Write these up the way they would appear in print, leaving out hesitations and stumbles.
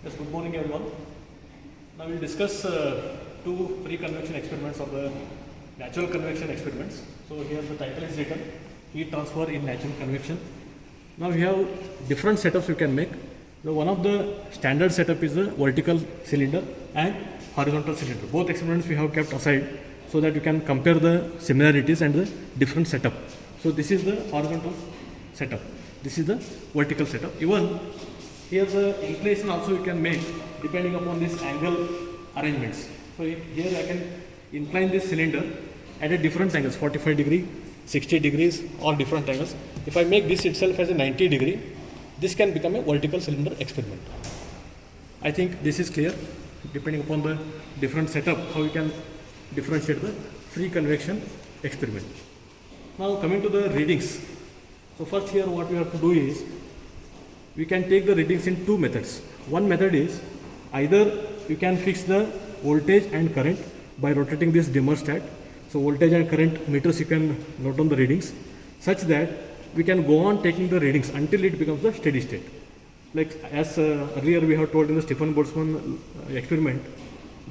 Yes, good morning everyone. Now we'll discuss two free convection experiments of the natural convection experiments. So here the title is written, heat transfer in natural convection. Now we have different setups you can make. One of the standard setup is the vertical cylinder and horizontal cylinder. Both experiments we have kept aside so that you can compare the similarities and the different setup. So this is the horizontal setup. This is the vertical setup. Even here the inclination also you can make depending upon this angle arrangements. So here I can incline this cylinder at a different angles, 45 degree, 60 degrees or different angles. If I make this itself as a 90 degree, this can become a vertical cylinder experiment. I think this is clear depending upon the different setup how you can differentiate the free convection experiment. Now coming to the readings. So first here what we have to do is we can take the readings in two methods. One method is either you can fix the voltage and current by rotating this dimmer stat. So voltage and current meters you can note down the readings such that we can go on taking the readings until it becomes the steady state. Like as earlier we have told in the Stefan Boltzmann experiment,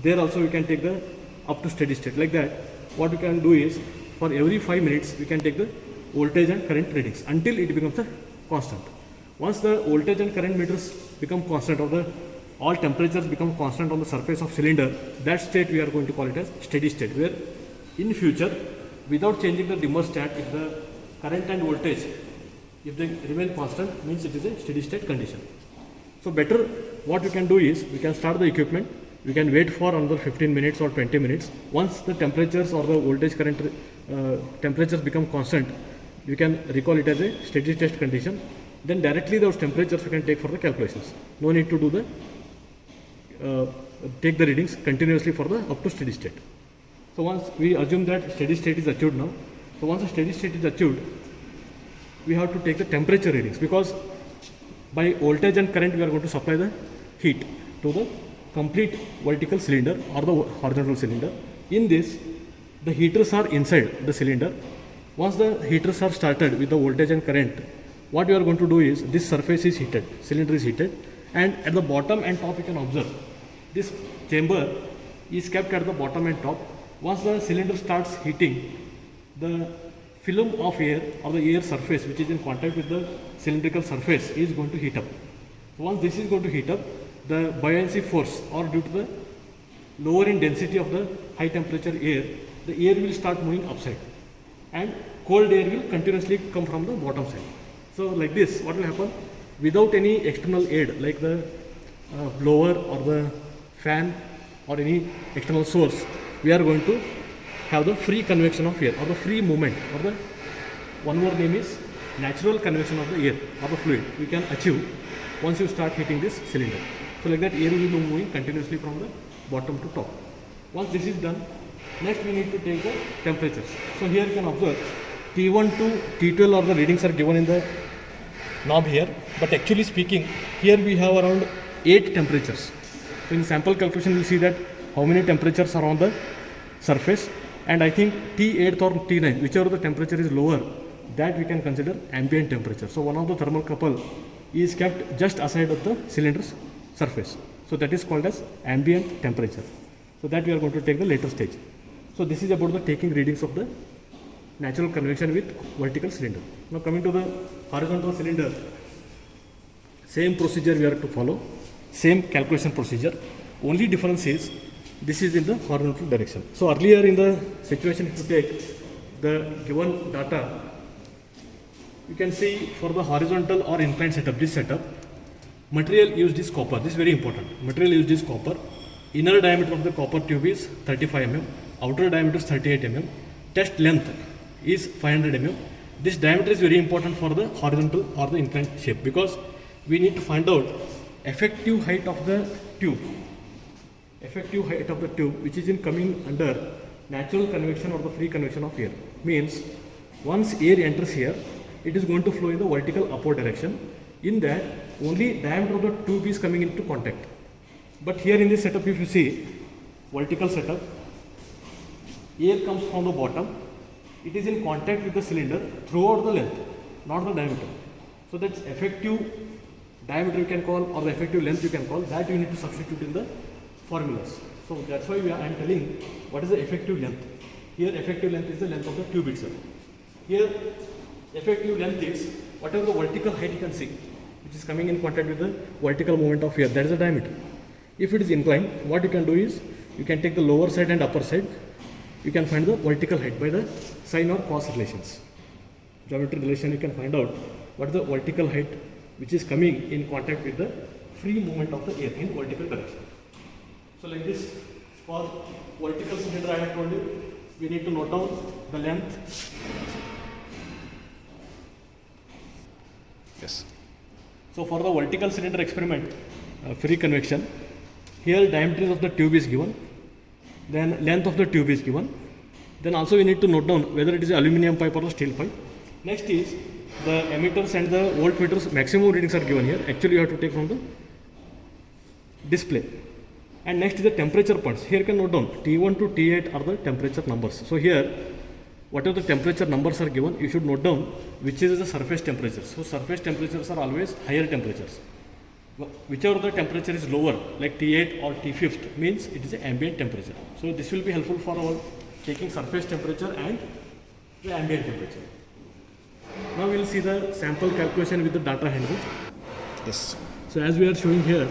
there also we can take the up to steady state. Like that, what we can do is for every 5 minutes we can take the voltage and current readings until it becomes a constant. Once the voltage and current meters become constant or the all temperatures become constant on the surface of cylinder, that state we are going to call it as steady state, where in future without changing the dimmer stat, if the current and voltage if they remain constant, means it is a steady state condition. So better what we can do is we can start the equipment, we can wait for another 15 minutes or 20 minutes. Once the temperatures or the voltage current temperatures become constant, you can recall it as a steady state condition. Then directly those temperatures we can take for the calculations. No need to do the take the readings continuously for the up to steady state. So once we assume that steady state is achieved now, so once the steady state is achieved, we have to take the temperature readings, because by voltage and current we are going to supply the heat to the complete vertical cylinder or the horizontal cylinder. In this, the heaters are inside the cylinder. Once the heaters are started with the voltage and current, what we are going to do is this surface is heated, cylinder is heated, and at the bottom and top you can observe this chamber is kept at the bottom and top. Once the cylinder starts heating, the film of air or the air surface which is in contact with the cylindrical surface is going to heat up. Once this is going to heat up, the buoyancy force or due to the lower in density of the high temperature air, the air will start moving upside and cold air will continuously come from the bottom side. So like this, what will happen? Without any external aid like the blower or the fan or any external source, we are going to have the free convection of air or the free movement, or the one more name is natural convection of the air or the fluid we can achieve once you start heating this cylinder. So like that, air will be moving continuously from the bottom to top. Once this is done, next we need to take the temperatures. So here you can observe T1 to T12 or the readings are given in the knob here, but actually speaking here we have around 8 temperatures. So in sample calculation we see that how many temperatures are on the surface, and I think T8 or T9, whichever the temperature is lower, that we can consider ambient temperature. So one of the thermocouple is kept just aside of the cylinder's surface. So that is called as ambient temperature. So that we are going to take the later stage. So this is about the taking readings of the natural convection with vertical cylinder. Now coming to the horizontal cylinder, same procedure we are to follow, same calculation procedure. Only difference is this is in the horizontal direction. So earlier in the situation, if you take the given data, you can see for the horizontal or inclined setup, this setup, material used is copper. This is very important. Material used is copper. Inner diameter of the copper tube is 35 mm, outer diameter is 38 mm, test length is 500 mm. This diameter is very important for the horizontal or the inclined shape, because we need to find out effective height of the tube. Effective height of the tube which is in coming under natural convection or the free convection of air. Means once air enters here, it is going to flow in the vertical upward direction. In that, only diameter of the tube is coming into contact. But here in this setup, if you see vertical setup, air comes from the bottom, it is in contact with the cylinder throughout the length, not the diameter. So that's effective diameter you can call or the effective length you can call, that you need to substitute in the formulas. So that's why I am telling what is the effective length. Here effective length is the length of the tube itself. Here effective length is whatever the vertical height you can see, which is coming in contact with the vertical movement of air, that is the diameter. If it is inclined, what you can do is you can take the lower side and upper side. You can find the vertical height by the sine or cos relations. Geometry relation, you can find out what is the vertical height which is coming in contact with the free movement of the air in vertical direction. So like this, for vertical cylinder I have told you, we need to note down the length. Yes. So for the vertical cylinder experiment, free convection, here diameter of the tube is given, then length of the tube is given, then also we need to note down whether it is aluminum pipe or the steel pipe. Next is the emitters and the voltmeters maximum readings are given here. Actually you have to take from the display. And next is the temperature points. Here you can note down T1 to T8 are the temperature numbers. So here whatever the temperature numbers are given, you should note down which is the surface temperatures. So surface temperatures are always higher temperatures. Whichever the temperature is lower, like T8 or T5 means it is an ambient temperature. So this will be helpful for our taking surface temperature and the ambient temperature. Now we will see the sample calculation with the data handbook. Yes. So as we are showing here,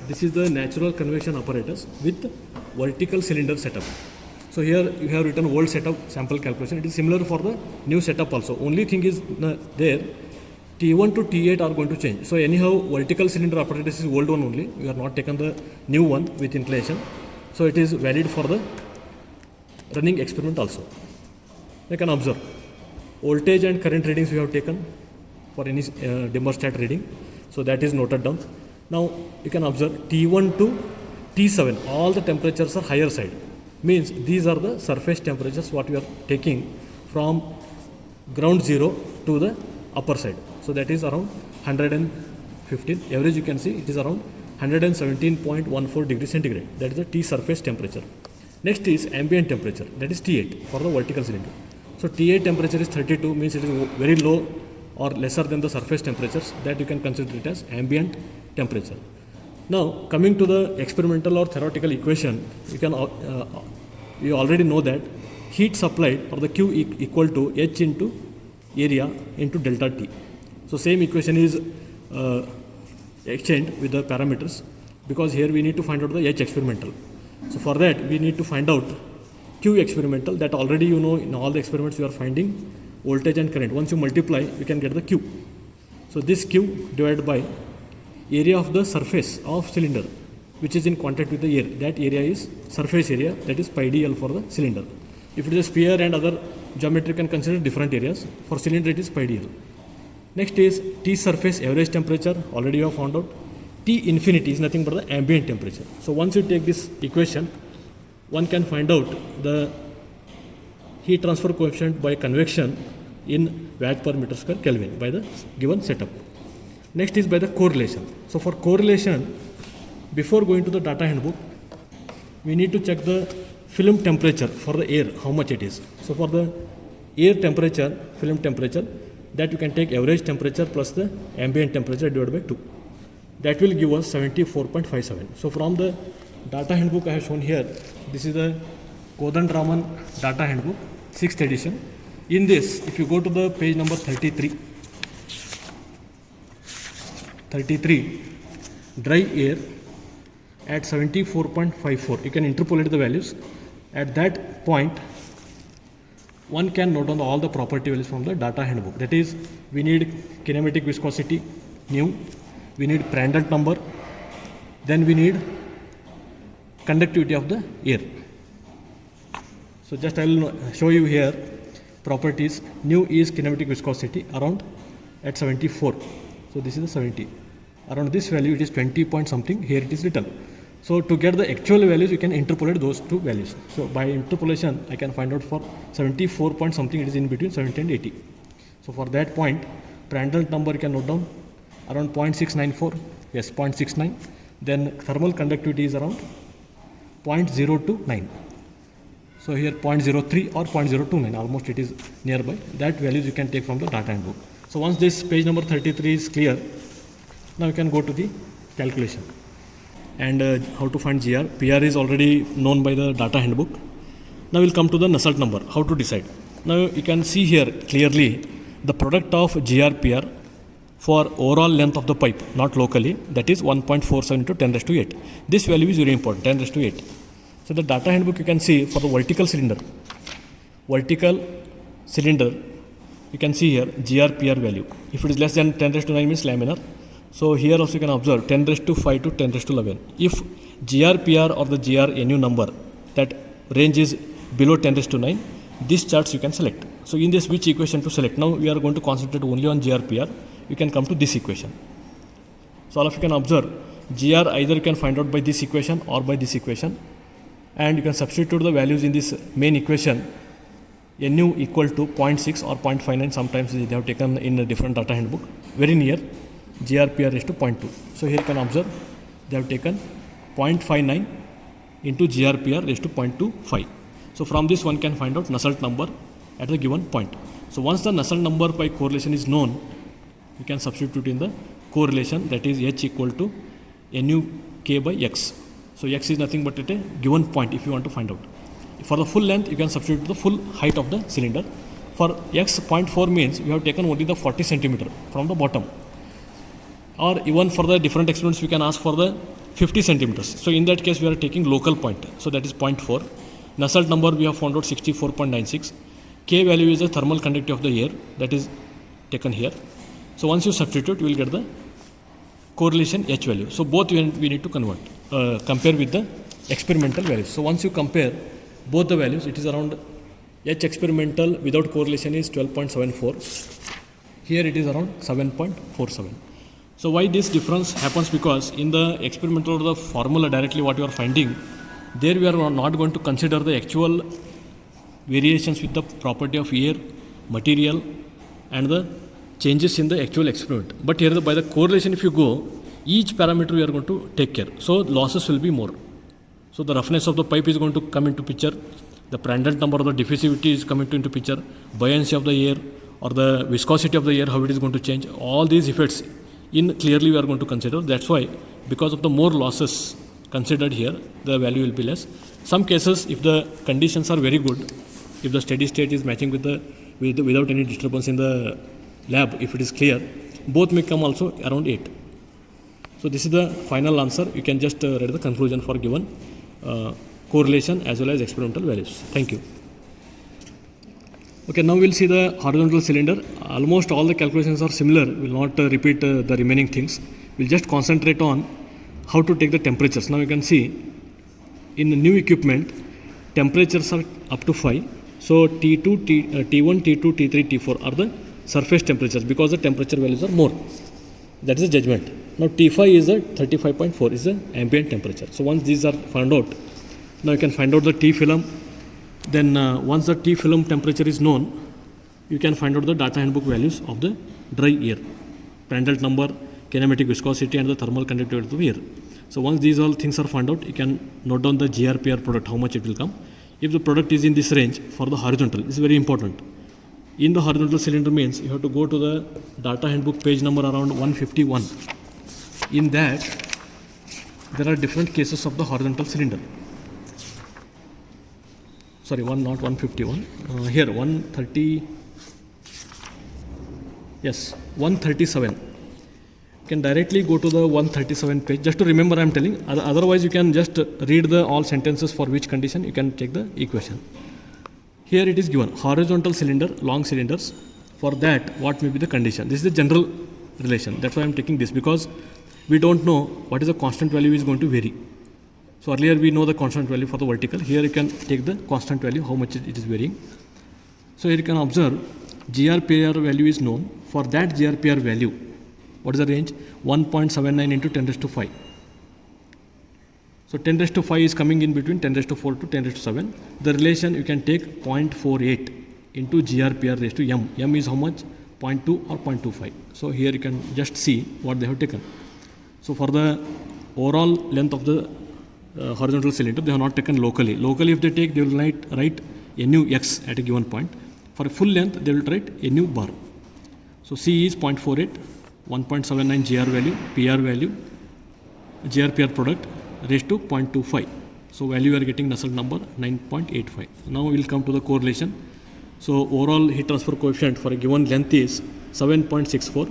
this is the natural convection apparatus with vertical cylinder setup. So here you have written old setup sample calculation. It is similar for the new setup also. Only thing is there T1 to T8 are going to change. So anyhow vertical cylinder apparatus is old one only. We have not taken the new one with inclination. So it is valid for the running experiment also. You can observe voltage and current readings we have taken for any dimmerstat reading. So that is noted down. Now you can observe T1 to T7 all the temperatures are higher side. Means these are the surface temperatures what we are taking from ground zero to the upper side. So that is around 115. Average you can see it is around 117.14 degrees centigrade. That is the T surface temperature. Next is ambient temperature, that is T8 for the vertical cylinder. So T8 temperature is 32, means it is very low or lesser than the surface temperatures, that you can consider it as ambient temperature. Now coming to the experimental or theoretical equation, you can you already know that heat supplied or the Q equal to H into area into delta T. So same equation is exchanged with the parameters, because here we need to find out the H experimental. So for that we need to find out Q experimental, that already you know in all the experiments you are finding voltage and current. Once you multiply you can get the Q. So this Q divided by area of the surface of cylinder which is in contact with the air, that area is surface area, that is pi dl for the cylinder. If it is a sphere and other geometry you can consider different areas. For cylinder it is pi dl. Next is T surface average temperature, already you have found out. T infinity is nothing but the ambient temperature. So once you take this equation, one can find out the heat transfer coefficient by convection in watt per meter square Kelvin by the given setup. Next is by the correlation. So for correlation, before going to the data handbook, we need to check the film temperature for the air, how much it is. So for the air temperature, film temperature, that you can take average temperature plus the ambient temperature divided by 2. That will give us 74.57. So from the data handbook I have shown here, this is the Kodandraman data handbook, 6th edition. In this, if you go to the page number 33, dry air at 74.54, you can interpolate the values. At that point, one can note down all the property values from the data handbook. That is, we need kinematic viscosity, nu, we need Prandtl number, then we need conductivity of the air. So just I will show you here properties. Nu is kinematic viscosity around at 74. So this is the 70. Around this value it is 20 point something, here it is written. So to get the actual values you can interpolate those two values. So by interpolation I can find out for 74 point something, it is in between 70 and 80. So for that point Prandtl number you can note down around 0.694, yes 0.69. Then thermal conductivity is around 0.029. So here 0.03 or 0.029, almost it is nearby. That values you can take from the data handbook. So once this page number 33 is clear, Now you can go to the calculation. And how to find GR. PR is already known by the data handbook. Now we'll come to the Nusselt number, how to decide. Now you can see here clearly the product of GR PR for overall length of the pipe, not locally, that is 1.47 into 10 raised to 8. This value is very important, 10 raised to 8. So the data handbook you can see for the vertical cylinder, you can see here GR PR value. If it is less than 10 raised to 9 means laminar. So here also you can observe 10 raised to 5 to 10 raised to 11. If GR PR or the GR NU number, that range is below 10 raised to 9, these charts you can select. So in this, which equation to select? Now we are going to concentrate only on GR PR. You can come to this equation. So all of you can observe GR either you can find out by this equation or by this equation, and you can substitute the values in this main equation. NU equal to 0.6 or 0.59, sometimes they have taken in a different data handbook, very near. GR PR raised to 0.2. So here you can observe they have taken 0.59 into GR PR raised to 0.25. So from this one can find out Nusselt number at the given point. So once the Nusselt number by correlation is known, you can substitute in the correlation, that is H equal to NUK by X. So X is nothing but at a given point if you want to find out. For the full length, you can substitute the full height of the cylinder. For X 0.4 means you have taken only the 40 centimeter from the bottom. Or even for the different experiments, we can ask for the 50 centimeters. So in that case, we are taking local point. So that is 0.4. Nusselt number we have found out 64.96. K value is the thermal conductivity of the air, that is taken here. So once you substitute, you will get the correlation H value. So both we need to compare with the experimental values. So once you compare both the values, it is around H experimental without correlation is 12.74. Here it is around 7.47. So why this difference happens? Because in the experimental or the formula directly what you are finding, there we are not going to consider the actual variations with the property of air, material and the changes in the actual experiment. But here by the correlation if you go, each parameter we are going to take care. So losses will be more. So the roughness of the pipe is going to come into picture, the Prandtl number or the diffusivity is coming into picture, buoyancy of the air or the viscosity of the air, how it is going to change. All these effects in clearly we are going to consider. That's why because of the more losses considered here, the value will be less. Some cases, if the conditions are very good, if the steady state is matching without any disturbance in the lab, if it is clear, both may come also around 8. So this is the final answer. You can just read the conclusion for given correlation as well as experimental values. Thank you. Okay, now we'll see the horizontal cylinder. Almost all the calculations are similar. We'll not repeat the remaining things. We'll just concentrate on how to take the temperatures. Now you can see in the new equipment, temperatures are up to 5. So T1, T2, T3, T4 are the surface temperatures because the temperature values are more. That is the judgment. Now T5 is the 35.4 is the ambient temperature. So once these are found out, now you can find out the T film. Then once the T film temperature is known, you can find out the data handbook values of the dry air, Prandtl number, kinematic viscosity and the thermal conductivity of the air. So once these all things are found out, you can note down the GRPR product, how much it will come. If the product is in this range for the horizontal, this is very important. In the horizontal cylinder means you have to go to the data handbook page number around 151. In that, there are different cases of the horizontal cylinder. Sorry, not 151. Here, 130. Yes, 137. You can directly go to the 137 page. Just to remember, I am telling. Otherwise, you can just read the all sentences for which condition you can take the equation. Here it is given horizontal cylinder, long cylinders. For that, what may be the condition? This is the general relation. That's why I am taking this, because we don't know what is the constant value is going to vary. So earlier we know the constant value for the vertical. Here you can take the constant value, how much it is varying. So here you can observe GRPR value is known. For that GRPR value, what is the range? 1.79 into 10 raised to 5. So 10 raised to 5 is coming in between 10 raised to 4 to 10 raised to 7. The relation you can take 0.48 into GRPR raised to M. M is how much? 0.2 or 0.25. So here you can just see what they have taken. So for the overall length of the horizontal cylinder, they have not taken locally. Locally, if they take, they will write NUX at a given point. For a full length, they will write NU bar. So C is 0.48, 1.79 GR value, PR value, GRPR product raised to 0.25. So value we are getting Nusselt number 9.85. Now we will come to the correlation. So overall heat transfer coefficient for a given length is 7.64.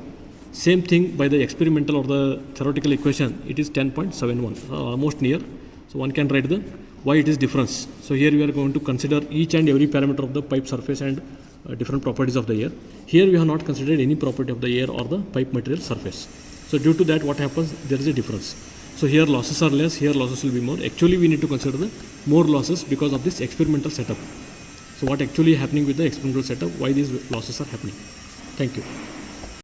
Same thing by the experimental or the theoretical equation, it is 10.71, almost near. So one can write the why it is difference. So here we are going to consider each and every parameter of the pipe surface and different properties of the air. Here we have not considered any property of the air or the pipe material surface. So due to that, what happens? There is a difference. So here losses are less, here losses will be more. Actually we need to consider the more losses because of this experimental setup. So what actually happening with the experimental setup, why these losses are happening. Thank you.